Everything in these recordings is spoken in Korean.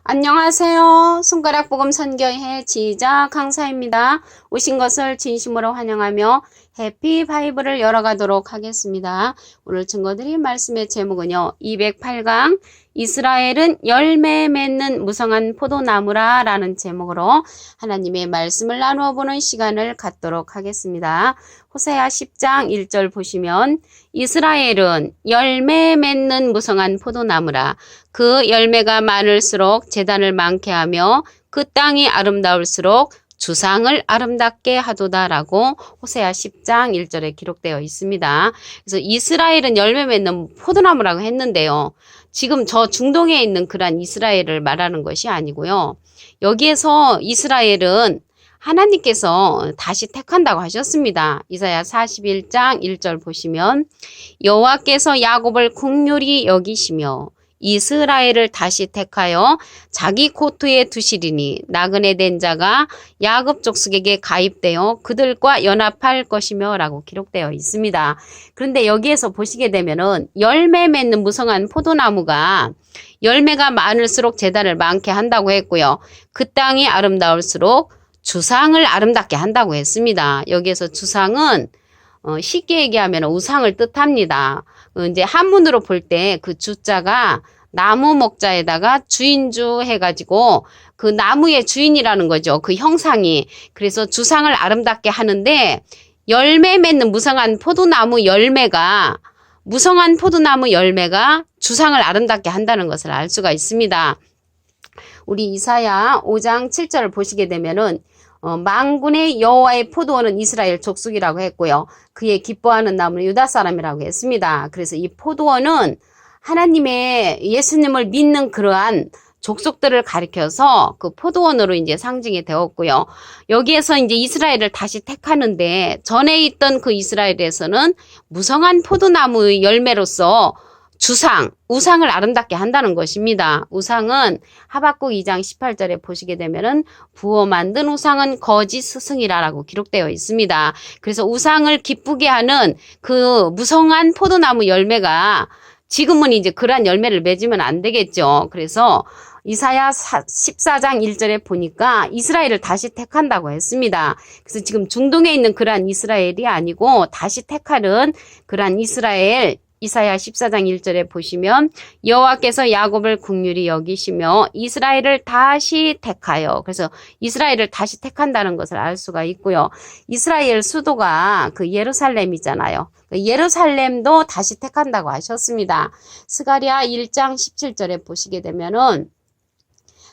안녕하세요. 손가락 복음 선교회 지휘자 강사입니다. 오신 것을 진심으로 환영하며 해피 바이블을 열어가도록 하겠습니다. 오늘 증거드릴 말씀의 제목은요. 208강 이스라엘은 열매 맺는 무성한 포도나무라 라는 제목으로 하나님의 말씀을 나누어 보는 시간을 갖도록 하겠습니다. 호세아 10장 1절 보시면 이스라엘은 열매 맺는 무성한 포도나무라. 그 열매가 많을수록 제단을 많게 하며 그 땅이 아름다울수록 주상을 아름답게 하도다라고 호세아 10장 1절에 기록되어 있습니다. 그래서 이스라엘은 열매 맺는 포도나무라고 했는데요. 지금 저 중동에 있는 그런 이스라엘을 말하는 것이 아니고요. 여기에서 이스라엘은 하나님께서 다시 택한다고 하셨습니다. 이사야 41장 1절 보시면 여호와께서 야곱을 긍휼히 여기시며 이스라엘을 다시 택하여 자기 코트에 두시리니 나그네 된 자가 야곱 족속에게 가입되어 그들과 연합할 것이며 라고 기록되어 있습니다. 그런데 여기에서 보시게 되면은 열매 맺는 무성한 포도나무가 열매가 많을수록 제단을 많게 한다고 했고요. 그 땅이 아름다울수록 주상을 아름답게 한다고 했습니다. 여기에서 주상은 쉽게 얘기하면 우상을 뜻합니다. 이제 한문으로 볼 때 그 주자가 나무 목자에다가 주인주 해가지고 그 나무의 주인이라는 거죠. 그 형상이. 그래서 주상을 아름답게 하는데 열매 맺는 무성한 포도나무 열매가 주상을 아름답게 한다는 것을 알 수가 있습니다. 우리 이사야 5장 7절을 보시게 되면은 만군의 여호와의 포도원은 이스라엘 족속이라고 했고요. 그의 기뻐하는 나무는 유다 사람이라고 했습니다. 그래서 이 포도원은 하나님의 예수님을 믿는 그러한 족속들을 가리켜서 그 포도원으로 이제 상징이 되었고요. 여기에서 이제 이스라엘을 다시 택하는데 전에 있던 그 이스라엘에서는 무성한 포도나무의 열매로서 우상을 아름답게 한다는 것입니다. 우상은 하박국 2장 18절에 보시게 되면은 부어 만든 우상은 거짓 스승이라고 기록되어 있습니다. 그래서 우상을 기쁘게 하는 그 무성한 포도나무 열매가 지금은 이제 그러한 열매를 맺으면 안 되겠죠. 그래서 이사야 14장 1절에 보니까 이스라엘을 다시 택한다고 했습니다. 그래서 지금 중동에 있는 그러한 이스라엘이 아니고 다시 택하는 그러한 이스라엘 이사야 14장 1절에 보시면 여호와께서 야곱을 긍휼히 여기시며 이스라엘을 다시 택하여 그래서 이스라엘을 다시 택한다는 것을 알 수가 있고요. 이스라엘 수도가 그 예루살렘이잖아요. 예루살렘도 다시 택한다고 하셨습니다. 스가랴 1장 17절에 보시게 되면은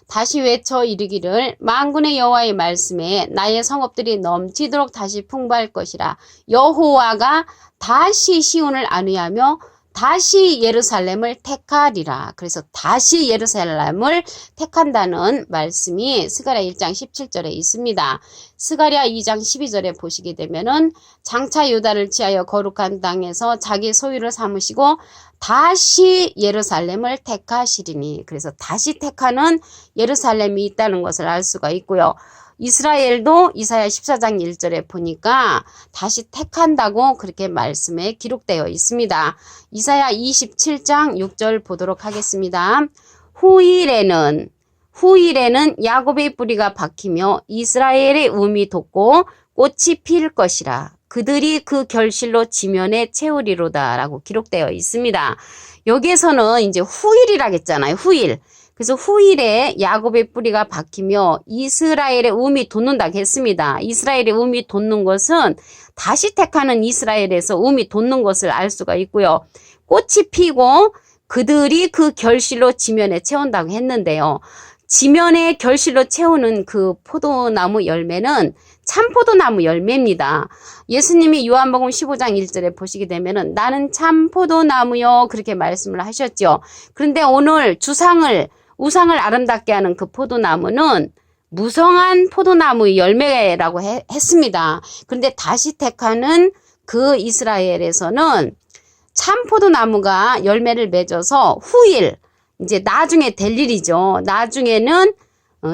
다시 외쳐 이르기를 만군의 여호와의 말씀에 나의 성읍들이 넘치도록 다시 풍부할 것이라. 여호와가 다시 시온을 안위하며 다시 예루살렘을 택하리라. 그래서 다시 예루살렘을 택한다는 말씀이 스가랴 1장 17절에 있습니다. 스가랴 2장 12절에 보시게 되면은 장차 유다를 취하여 거룩한 땅에서 자기 소유를 삼으시고 다시 예루살렘을 택하시리니. 그래서 다시 택하는 예루살렘이 있다는 것을 알 수가 있고요. 이스라엘도 이사야 14장 1절에 보니까 다시 택한다고 그렇게 말씀에 기록되어 있습니다. 이사야 27장 6절 보도록 하겠습니다. 후일에는 야곱의 뿌리가 박히며 이스라엘의 움이 돋고 꽃이 필 것이라. 그들이 그 결실로 지면에 채우리로다 라고 기록되어 있습니다. 여기에서는 이제 후일이라겠잖아요. 후일. 그래서 후일에 야곱의 뿌리가 박히며 이스라엘의 움이 돋는다고 했습니다. 이스라엘의 움이 돋는 것은 다시 택하는 이스라엘에서 움이 돋는 것을 알 수가 있고요. 꽃이 피고 그들이 그 결실로 지면에 채운다고 했는데요. 지면에 결실로 채우는 그 포도나무 열매는 참포도나무 열매입니다. 예수님이 요한복음 15장 1절에 보시게 되면은 나는 참포도나무요 그렇게 말씀을 하셨죠. 그런데 오늘 우상을 아름답게 하는 그 포도나무는 무성한 포도나무의 열매라고 했습니다. 그런데 다시 택하는 그 이스라엘에서는 참 포도나무가 열매를 맺어서 후일, 이제 나중에 될 일이죠. 나중에는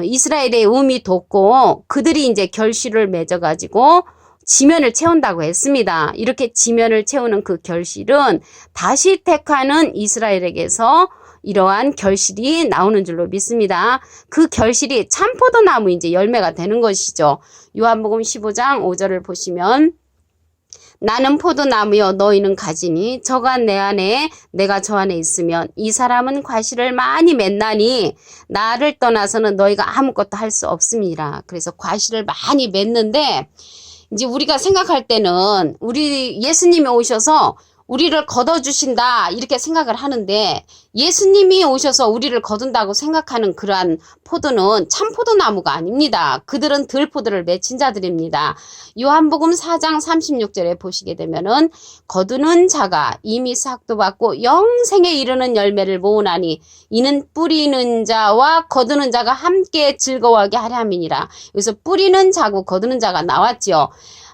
이스라엘의 움이 돋고 그들이 이제 결실을 맺어가지고 지면을 채운다고 했습니다. 이렇게 지면을 채우는 그 결실은 다시 택하는 이스라엘에게서 이러한 결실이 나오는 줄로 믿습니다. 그 결실이 참포도나무 이제 열매가 되는 것이죠. 요한복음 15장 5절을 보시면 나는 포도나무요 너희는 가지니 저가 내 안에 내가 저 안에 있으면 이 사람은 과실을 많이 맺나니 나를 떠나서는 너희가 아무것도 할 수 없음이라. 그래서 과실을 많이 맺는데 이제 우리가 생각할 때는 우리 예수님이 오셔서 우리를 거둬주신다 이렇게 생각을 하는데 예수님이 오셔서 우리를 거둔다고 생각하는 그러한 포도는 참 포도나무가 아닙니다. 그들은 들포도를 맺힌 자들입니다. 요한복음 4장 36절에 보시게 되면은 거두는 자가 이미 삭도 받고 영생에 이르는 열매를 모으나니 이는 뿌리는 자와 거두는 자가 함께 즐거워하게 하려 함이니라. 여기서 뿌리는 자고 거두는 자가 나왔지요.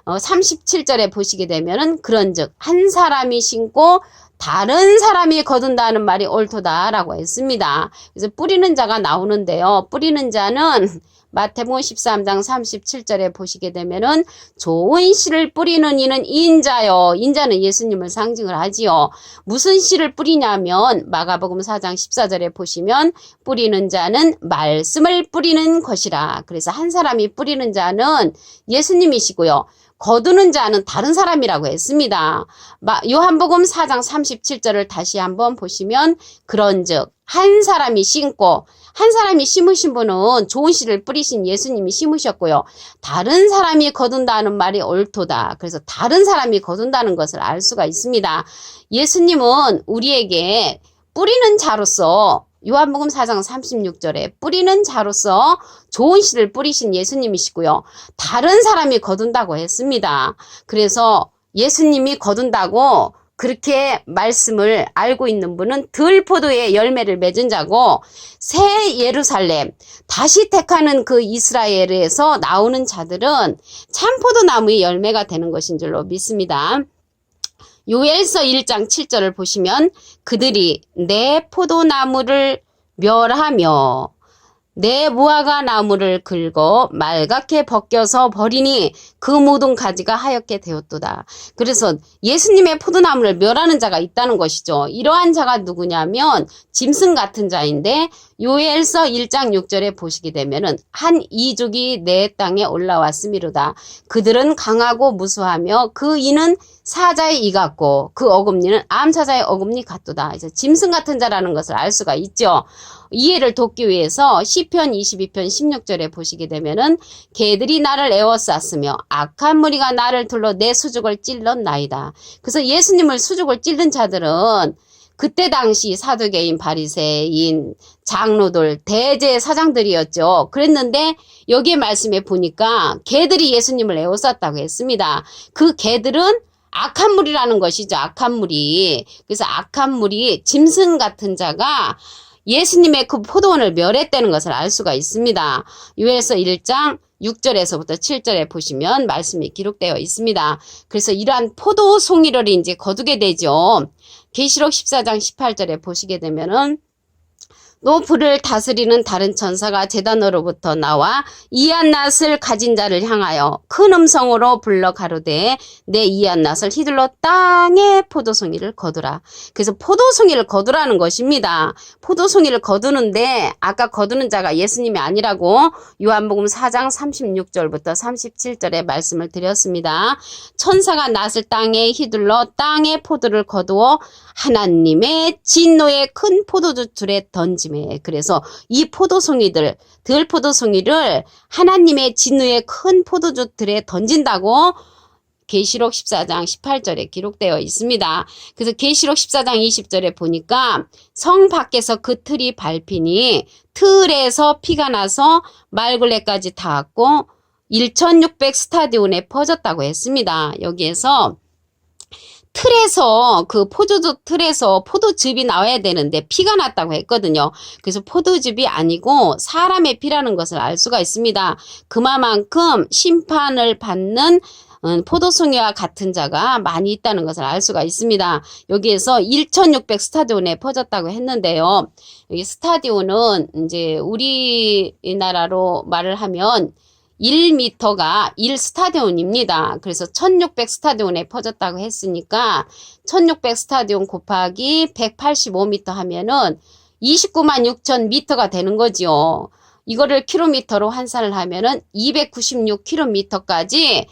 37절에 보시게 되면은 그런즉 한 사람이 심고 다른 사람이 거둔다는 말이 옳도다라고 했습니다. 그래서 뿌리는 자가 나오는데요. 뿌리는 자는 마태복음 13장 37절에 보시게 되면은 좋은 씨를 뿌리는 이는 인자요. 인자는 예수님을 상징을 하지요. 무슨 씨를 뿌리냐면 마가복음 4장 14절에 보시면 뿌리는 자는 말씀을 뿌리는 것이라. 그래서 한 사람이 뿌리는 자는 예수님이시고요. 거두는 자는 다른 사람이라고 했습니다. 요한복음 4장 37절을 다시 한번 보시면 그런즉 한 사람이 심고 한 사람이 심으신 분은 좋은 씨를 뿌리신 예수님이 심으셨고요. 다른 사람이 거둔다는 말이 옳도다. 그래서 다른 사람이 거둔다는 것을 알 수가 있습니다. 예수님은 우리에게 뿌리는 자로서 요한복음 4장 36절에 뿌리는 자로서 좋은 씨를 뿌리신 예수님이시고요. 다른 사람이 거둔다고 했습니다. 그래서 예수님이 거둔다고 그렇게 말씀을 알고 있는 분은 들포도의 열매를 맺은 자고 새 예루살렘 다시 택하는 그 이스라엘에서 나오는 자들은 참포도나무의 열매가 되는 것인 줄로 믿습니다. 요엘서 1장 7절을 보시면 그들이 내 포도나무를 멸하며 내 무화과 나무를 긁어 말갛게 벗겨서 버리니 그 모든 가지가 하얗게 되었도다. 그래서 예수님의 포도나무를 멸하는 자가 있다는 것이죠. 이러한 자가 누구냐면 짐승 같은 자인데 요엘서 1장 6절에 보시게 되면은 한 이족이 내 땅에 올라왔음이로다. 그들은 강하고 무수하며 그 이는 사자의 이 같고 그 어금니는 암사자의 어금니 같도다. 그래서 짐승 같은 자라는 것을 알 수가 있죠. 이해를 돕기 위해서 시편 22편 16절에 보시게 되면은 개들이 나를 에워쌌으며 악한 무리가 나를 둘러 내 수족을 찔렀나이다. 그래서 예수님을 수족을 찔른 자들은 그때 당시 사두개인, 바리새인, 장로들, 대제사장들이었죠. 그랬는데 여기에 말씀에 보니까 개들이 예수님을 에워쌌다고 했습니다. 그 개들은 악한 무리라는 것이죠. 악한 무리. 그래서 악한 무리, 짐승 같은 자가 예수님의 그 포도원을 멸했다는 것을 알 수가 있습니다. 요엘서 1장 6절에서부터 7절에 보시면 말씀이 기록되어 있습니다. 그래서 이러한 포도 송이를 이제 거두게 되죠. 계시록 14장 18절에 보시게 되면은 또 불을 다스리는 다른 천사가 제단으로부터 나와 이한낫을 가진 자를 향하여 큰 음성으로 불러 가로되 내 이한낫을 휘둘러 땅에 포도송이를 거두라. 그래서 포도송이를 거두라는 것입니다. 포도송이를 거두는데 아까 거두는 자가 예수님이 아니라고 요한복음 4장 36절부터 37절에 말씀을 드렸습니다. 천사가 낫을 땅에 휘둘러 땅에 포도를 거두어 하나님의 진노의 큰 포도주틀에 던짐에. 그래서 이 포도송이들, 들포도송이를 하나님의 진노의 큰 포도주틀에 던진다고 계시록 14장 18절에 기록되어 있습니다. 그래서 계시록 14장 20절에 보니까 성 밖에서 그 틀이 밟히니 틀에서 피가 나서 말굴레까지 닿았고 1600 스타디온에 퍼졌다고 했습니다. 여기에서 틀에서 그 포도주 틀에서 포도즙이 나와야 되는데 피가 났다고 했거든요. 그래서 포도즙이 아니고 사람의 피라는 것을 알 수가 있습니다. 그만큼 심판을 받는 포도송이와 같은 자가 많이 있다는 것을 알 수가 있습니다. 여기에서 1600 스타디온에 퍼졌다고 했는데요. 여기 스타디온은 이제 우리나라로 말을 하면 1m가 1스타디온입니다. 그래서 1600 스타디온에 퍼졌다고 했으니까 1600 스타디온 곱하기 185m 하면은 29만 6천 미터가 되는 거지요. 이거를 킬로미터로 환산을 하면은 296km까지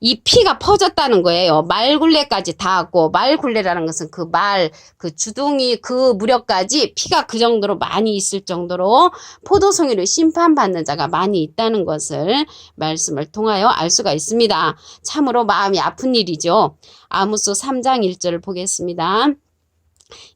이 피가 퍼졌다는 거예요. 말굴레까지 닿았고, 말굴레라는 것은 그 주둥이 그 무렵까지 피가 그 정도로 많이 있을 정도로 포도송이를 심판받는 자가 많이 있다는 것을 말씀을 통하여 알 수가 있습니다. 참으로 마음이 아픈 일이죠. 아모스 3장 1절을 보겠습니다.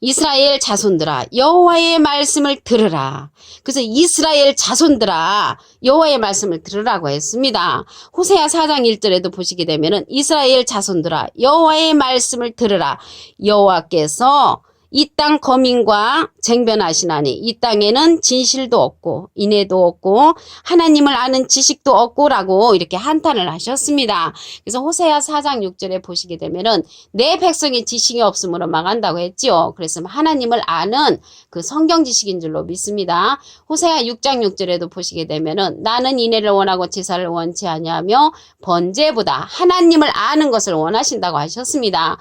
이스라엘 자손들아 여호와의 말씀을 들으라. 그래서 이스라엘 자손들아 여호와의 말씀을 들으라고 했습니다. 호세아 4장 1절에도 보시게 되면은 이스라엘 자손들아 여호와의 말씀을 들으라. 여호와께서 이 땅 거민과 쟁변하시나니 이 땅에는 진실도 없고 인애도 없고 하나님을 아는 지식도 없고라고 이렇게 한탄을 하셨습니다. 그래서 호세아 4장 6절에 보시게 되면은 내 백성이 지식이 없으므로 망한다고 했지요. 그래서 하나님을 아는 그 성경 지식인 줄로 믿습니다. 호세아 6장 6절에도 보시게 되면은 나는 인애를 원하고 제사를 원치 아니하며 번제보다 하나님을 아는 것을 원하신다고 하셨습니다.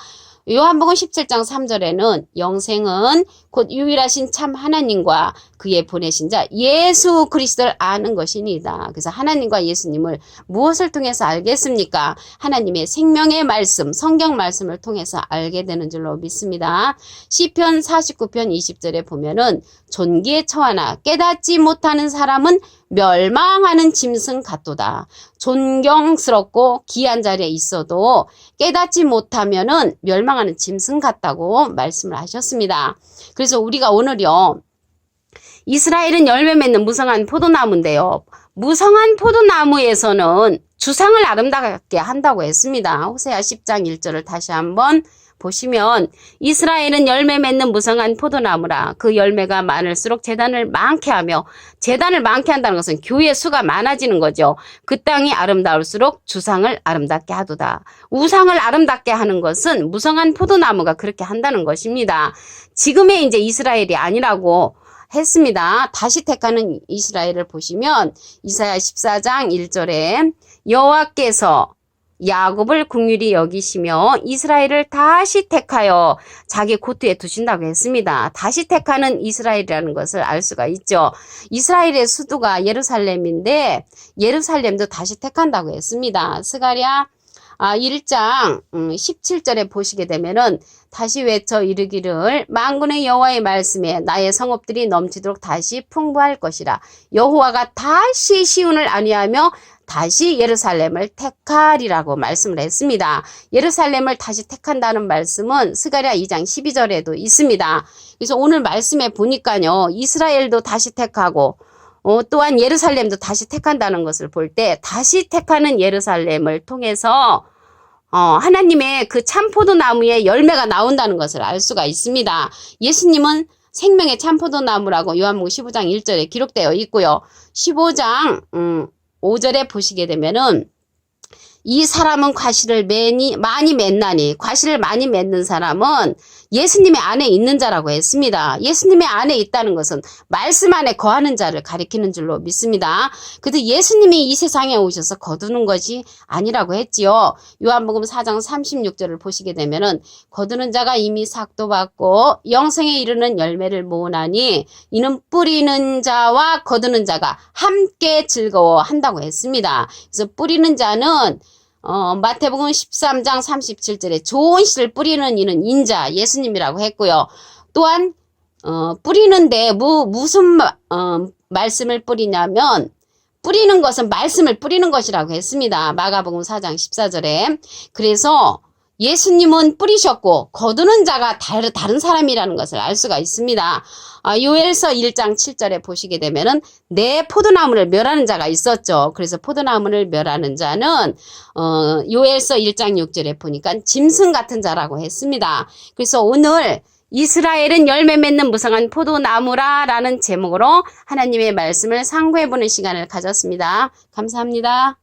요한복음 17장 3절에는 영생은 곧 유일하신 참 하나님과 그의 보내신 자 예수 그리스도를 아는 것이니이다. 그래서 하나님과 예수님을 무엇을 통해서 알겠습니까? 하나님의 생명의 말씀, 성경 말씀을 통해서 알게 되는 줄로 믿습니다. 시편 49편 20절에 보면은 존귀에 처하나 깨닫지 못하는 사람은 멸망하는 짐승 같도다. 존경스럽고 귀한 자리에 있어도 깨닫지 못하면은 멸망하는 짐승 같다고 말씀을 하셨습니다. 그래서 우리가 오늘요, 이스라엘은 열매 맺는 무성한 포도나무인데요. 무성한 포도나무에서는 주상을 아름답게 한다고 했습니다. 호세아 10장 1절을 다시 한번 보시면 이스라엘은 열매 맺는 무성한 포도나무라. 그 열매가 많을수록 재단을 많게 하며, 재단을 많게 한다는 것은 교회 수가 많아지는 거죠. 그 땅이 아름다울수록 주상을 아름답게 하도다. 우상을 아름답게 하는 것은 무성한 포도나무가 그렇게 한다는 것입니다. 지금의 이제 이스라엘이 아니라고 했습니다. 다시 택하는 이스라엘을 보시면 이사야 14장 1절에 여호와께서 야곱을 긍휼히 여기시며 이스라엘을 다시 택하여 자기 고토에 두신다고 했습니다. 다시 택하는 이스라엘이라는 것을 알 수가 있죠. 이스라엘의 수도가 예루살렘인데 예루살렘도 다시 택한다고 했습니다. 스가랴 1장 17절에 보시게 되면은 다시 외쳐 이르기를 만군의 여호와의 말씀에 나의 성읍들이 넘치도록 다시 풍부할 것이라. 여호와가 다시 시온을 안위하며 다시 예루살렘을 택하리라고 말씀을 했습니다. 예루살렘을 다시 택한다는 말씀은 스가랴 2장 12절에도 있습니다. 그래서 오늘 말씀에 보니까요, 이스라엘도 다시 택하고 또한 예루살렘도 다시 택한다는 것을 볼 때 다시 택하는 예루살렘을 통해서 하나님의 그 참포도나무의 열매가 나온다는 것을 알 수가 있습니다. 예수님은 생명의 참포도나무라고 요한복음 15장 1절에 기록되어 있고요. 15장 5절에 보시게 되면은 이 사람은 과실을 많이 맺나니, 과실을 많이 맺는 사람은 예수님의 안에 있는 자라고 했습니다. 예수님의 안에 있다는 것은 말씀 안에 거하는 자를 가리키는 줄로 믿습니다. 그래도 예수님이 이 세상에 오셔서 거두는 것이 아니라고 했지요. 요한복음 4장 36절을 보시게 되면은 거두는 자가 이미 삭도 받고 영생에 이르는 열매를 모으나니 이는 뿌리는 자와 거두는 자가 함께 즐거워한다고 했습니다. 그래서 뿌리는 자는 마태복음 13장 37절에 좋은 씨를 뿌리는 이는 인자 예수님이라고 했고요. 또한 뿌리는데 무슨 말씀을 뿌리냐면 뿌리는 것은 말씀을 뿌리는 것이라고 했습니다. 마가복음 4장 14절에. 그래서 예수님은 뿌리셨고 거두는 자가 다른 사람이라는 것을 알 수가 있습니다. 요엘서 1장 7절에 보시게 되면은 내 포도나무를 멸하는 자가 있었죠. 그래서 포도나무를 멸하는 자는 요엘서 1장 6절에 보니까 짐승 같은 자라고 했습니다. 그래서 오늘 이스라엘은 열매 맺는 무성한 포도나무라 라는 제목으로 하나님의 말씀을 상고해보는 시간을 가졌습니다. 감사합니다.